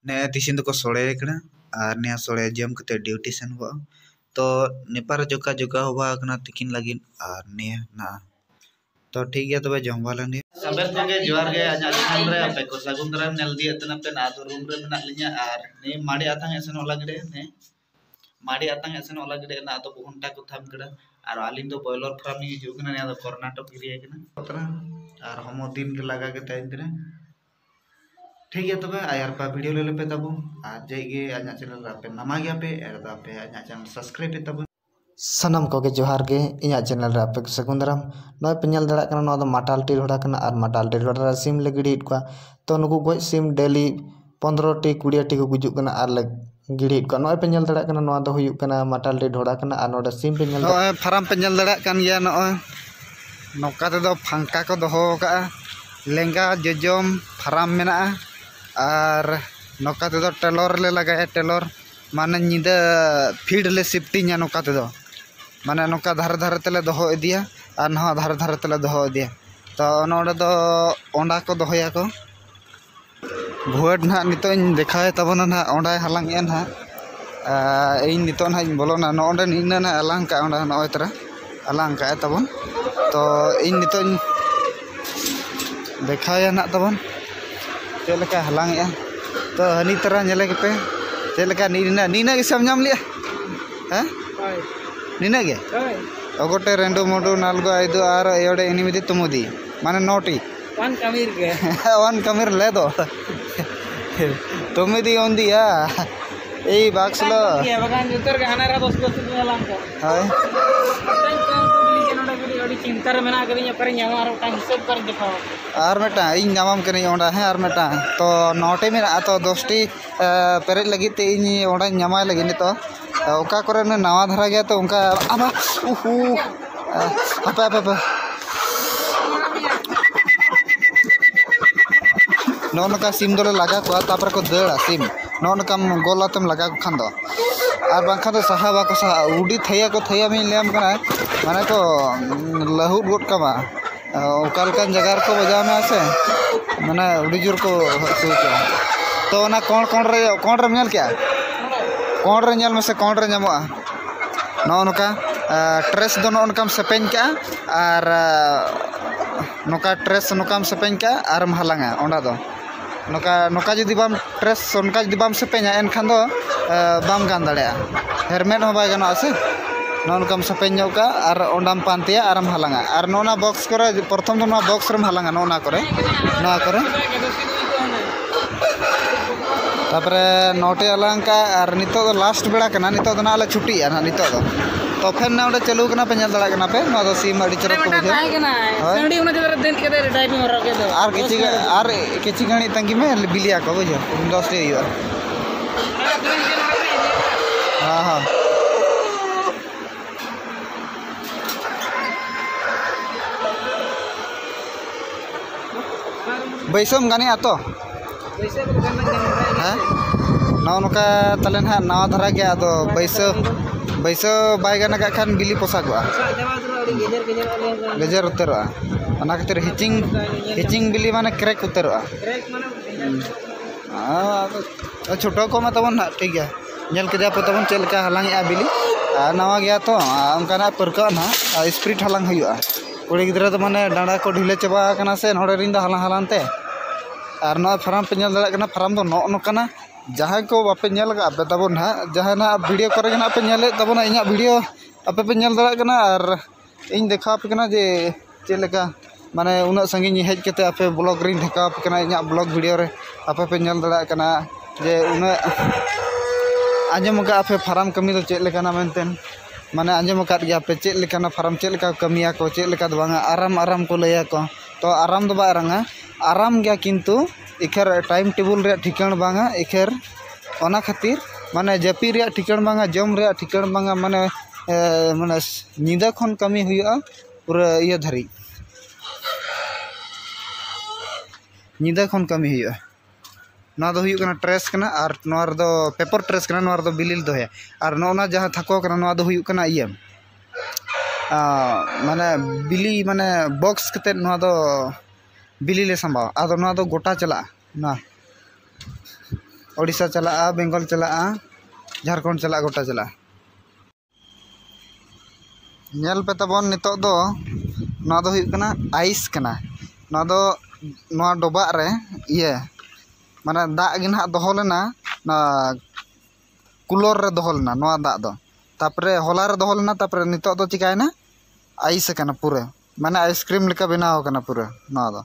ने तिसिन को सोड़े कना और ने सोड़े जम कते ड्यूटी सेन हो तो नेपार जोका जोका होबा कना तिकिन लगिन और ने ना तो ठीक है तबे जम वालन सबेर जगे जोहार गे आजा चैनल रे आपे को सगुन दाराम नेल दिए तना पे ना तो रूम रे मेना लिया और ने माड़ी आतांग एसन ओलागड़े ने माड़ी आतांग एसन ओलागड़े ना तो घंटा को थाम कड़ा और आलिन तो बॉयलर फार्म नि हिजू कना ने तो कर्नाटक एरिया कना और हम दिन के लगा के तैन करे ठीक है तबे आयार पा वीडियो ले पे तबु आज जाइए आजा चैनल रे पे नमा गया पे एर दा पे आजा चैनल सब्सक्राइब पे तबु सनम को के जोहार गे इना चैनल रे आपे सगुन दाराम नय पे नेल दड़ा कना न माटाल टी रोड़ा कना और माटाल टी रोड़ा सिम ले गिड़ी को तो नुकु गoj सिम डेली 15 टी 20 टी को गुजुक कना और ले गिड़ी को नय पे नेल दड़ा कना न दो हुयुक कना माटाल टी ढोड़ा कना और नोडे सिम पे नेल नय फार्म पे नेल दड़ा कन गया नय नोका ते दो फांका को दोहो का लेंगा जजम फार्म मेना और नोका ते दो टेलर ले लगाया टेलर माने निदा फीड ले शिफ्टिंग नोका ते दो माने नोका धार धार तेले दोहो इदिया और ना धार धार तेले दोहो इदिया तो नोडे दो ओंडा को दोहोया को भुवट ना नितो इन देखाय तबना ना ओंडा हलांग एन हा इन नितो ना बोलोना नोडे इना ना हलांग का ओंडा नय तरा हलांग का तबन तो इन नितो देखाया ना तबन चेलका हलांग ए तो हनी तरह नेले के चेलका नीना नीना के सब नाम लिया हैं नीना के ओगोटे रेंडो मोडो नालगो आइदो आर एडे एनिमिदी तुमुदी माने नोटी वन कमीर के वन कमीर ले दो तुमिदी ओंदिया ए बाक्सलो के बगान जुतर के हनारा बस बस हलांग का हाय चिंता रे मेना करिया पर ᱧᱟᱢᱟ और टाइम हिसाब कर दिखाओ और मेटा इन ᱧᱟᱢᱟᱢ करी ओंडा है और मेटा तो नोटे में तो 10 टी पेरेज लगी ते इन ओंडा ᱧᱟᱢाय लगी नि तो ओका करे ने नवा धरा गया तो उनका आबा उहु apa apa नोनका सिम दोले लगा को तापर को दड़ा सिम नोनका गोलातम लगा को खान दो और बाखा तो साहाबा को सा उडी थैया में लेम कना माने को लहुट गोट कमा ओकालकन जगह को बजा में आसे माने उडी जोर को सुचो तो ना कौन रे मेल क्या कौन रे नेल में से कौन रे ᱧᱟᱢᱚᱜᱼᱟ नोनका ट्रेस दो नोनकाम सेपेन का और नोका ट्रेस नोकाम सेपेन का और हलांगा ओंडा दो नोका नोका जुदी बाम ट्रेस उनका जुदी बाम सेपेना एनखान दो बाम गान दाड़ेया हेलमेट हो बाय गानो से नोनकाम सेपेन का और ओंडाम पांतिया आरम हलांगा और नोना बॉक्स करे प्रथम तो ना बॉक्स रम हलांगा नोना करे तापरे नोटे हलांग का और नितो दो लास्ट बेड़ा कना नितो दो नाले छुट्टी ना नितो दो तो फिर ना ओडे चलू कना पे नेल दड़ा कना पे ना दो सीम अडी चरक को बुझे संडी उना जरा दिन के ड्राइविंग और के दो और किछि गणी तंगी में बिलिया को बुझे 10 टी हुआ हां हां बैसम गानी आतो बैसे को हां नौनका तले ना नवा धरा गया तो बैसो बाय गाना का खान बिली पोसा को गेजर उतरवा अना खातिर हिचिंग बिली माने क्रैक उतरवा हां छोटो को में तबन ठीक है नेल के पे तबन चलका हलांग आ बिली नवा गया तो उनका परका ना स्प्रिट हलांग हुआ कुड़ी गिदरा तो माने डांडा को ढिले चबा कना से नोडे रिंद हलांग हलांते और ना फार्म पे नेल दड़ा कना फार्म दो नो कना जहाँ को बापे नेल का आपे तबन हा जहाँ ना वीडियो करे ना पे नेले तबन इना वीडियो आपे पे नेल दड़ा कना और इन देखा पे कना जे चेलका माने उना संगी हेज केते आपे ब्लॉग रिंग देखा पे कना इना ब्लॉग वीडियो रे आपे पे नेल दड़ा कना जे उना आंजम का आपे फार्म कमी तो चेलका ना मेनतेन माने आंजम का गया पे चेलका ना फार्म चेलका कमिया को चेलका दो बांगा आराम को लया को तो आराम दो बा रंगा आराम गया किंतु इखर टाइम टेबल रे ठिकाण बांगा इखर ओना खातिर माने जपी रे ठिकाण बांगा जम रे ठिकाण बांगा माने माने निदा खन कमी हुआ पूरा ये धरी निदा खन कमी हुआ ना दो हुआ कना ट्रेस कना और नोर दो पेपर ट्रेस कना नोर दो बिलिल दो है और नोना जहां थको कना नोआ दो हुआ कना ये माने बिली माने बॉक्स कते नोआ दो बिली ले संभाव आदो नोआ दो गोटा चला ना उड़ीसा चला बेंगल चला झारखंड चला गोटा चला नेल पे तबन नितो दो ना दो हुई कना आइस कना ना दो ना डोबा रे ये माने दाग गे ना दोहो लेना ना कुलर रे दोहो लेना ना दाग दो तापरे होला रे दोहो लेना तापरे नितो दो चिकायना आइस कना पूरा माने आइसक्रीम लेका बनाव कना पूरा ना दो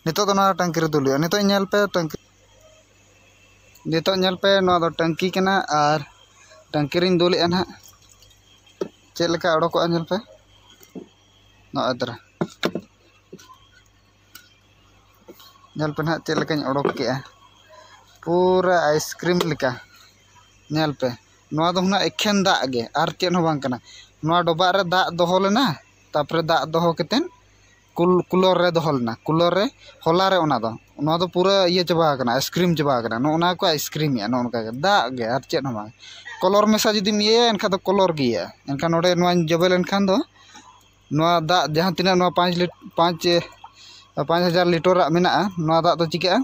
नितो दो ना टंकी रे दुलियो नितो नेल पे टंकी नितो नेल पे ना दो टंकी कना और टंकी रिन दुलिया ना चेक लेका अड़को नेल पे ना अदरा नेल पे ना चेक लेका अड़क के पूरा आइसक्रीम लेका नेल पे नवा दो ना एखेन दाग गे आर चेन हो बांग कना नवा डोबा रे दाग दोहो लेना तापरे दाग दोहो केतेन कुलर रे दोहो लेना कुलर रे होला रे ओना दो पूरा ये चबा कना आइसक्रीम चबा कना नो ओना को आइसक्रीम या नो उनका दाग गे आर चेन हो बांग कलर मेसा जुदी ये एनखा दो कलर गिया एनखा नोडे नवा जबे लेनखान दो नवा दाग जहां तिना नवा 5,000 लिटर मेना नवा दाग दो चिका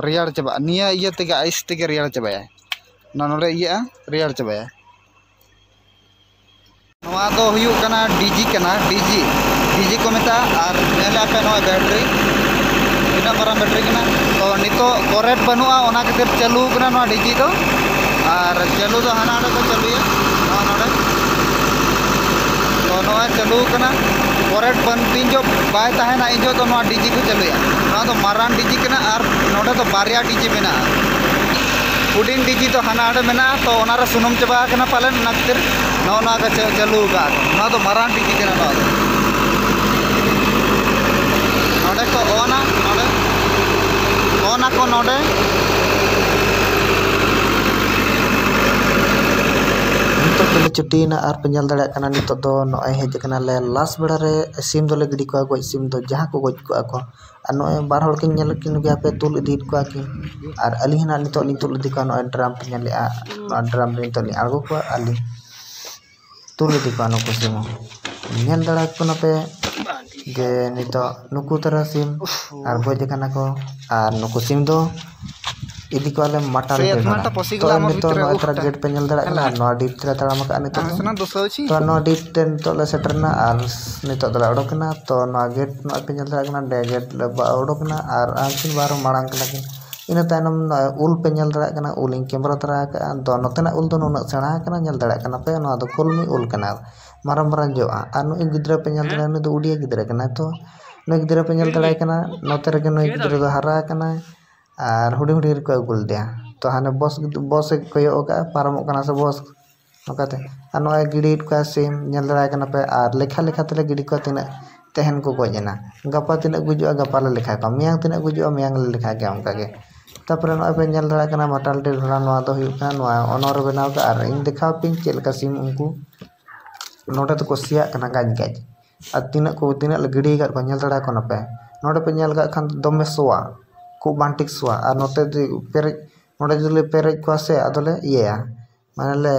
रियाड़ चबा निया ये तेगे आइस तेगे रियाड़ चबाया ना नोडे ये रियाड़ चबाया नवा दो हुयु कना डीजी को मेता और नेला पे नवा बैटरी इना मारा बैटरी कना तो नितो करेंट बनुआ ओना खातिर चालू कना नवा डीजी दो और चालू दो हाना को चालूया नवा नोडे तो नवा चालू कना करेंट बन तीन जो बाय ताहेना इजो तो नवा डीजी को चालूया नवा तो मारान डीजी कना और नोडे तो बारिया डीजी मेना हुडिंग डीजी तो हाना मेना तो ओना रे सुनुम चबा कना पालन ना खातिर नवा का चालू का नवा तो मारान डीजी कना नोडे को ओना को नोडे तो छुट्टीना और पे नल दाड़ा कना नितो दो नय हेज कना ले लास्ट बेड़ा रे सिम दोले गिडी को गoj सिम दो जहां को गoj को आको और नय बार हड़ किन नेल किन गया पे तुल इदीत को आकिन और अली हना नितो नितुल इदी को नय ड्राम पे नेल आ ड्राम रे नितो नि आगो को अली तुल इदी को नो को सिम नेल दाड़ा को न पे जे नितो नुकु तरह सिम और गoj कना को और नुकु सिम दो इदी को आले मटार के ना तो नितो नो तरह गेट पे नेल दाड़ा कना नो डीप तरह ताड़ाम का नितो तो नो डीप ते नितो ले सेटरना और नितो दला ओडकना तो नो गेट नो पे नेल दाड़ा कना डे गेट ले ओडकना और आंकिन बारो मांग लागिन इन तायनम उल पे नेल दाड़ा कना उलिंग कैमरा तरा का तो नोतेना उल दो नो सेणा कना नेल दाड़ा कना पे नो दो कुलमी उल कना मारम जो और नो गिद्रा पे नेल दाड़ा नो दो उडिया गिद्रा कना तो नो गिद्रा पे नेल दाड़ा कना नोते रे नो गिद्रा दो हरा कना और हुडी हुडी को अगुल दिया तो हाने बस कोयो का पारमो कना से बस नकाते और नो गिडी का सिम नेल दाड़ा कना पे और लेखा तले गिडी को तिना तेहन को गजना गपा तिना गुजो गपा ले लेखा का मियांग तिना गुजो मियांग ले लेखा के उनका के तापर नो पे नेल दाड़ा कना मटालिटी घोड़ा नो दो हुयु का नो ओनर बनाव का और इन देखा पिन चेलका सिम उनको नोटे तो कोसिया कना गाज और तिना ले गिडी का को नेल दाड़ा को न पे नोटे पे नेल का खान दमे सोआ को बांटिक सोआ और नोटे पेरेज नोटे जो पेरेज को से अदले ये माने ले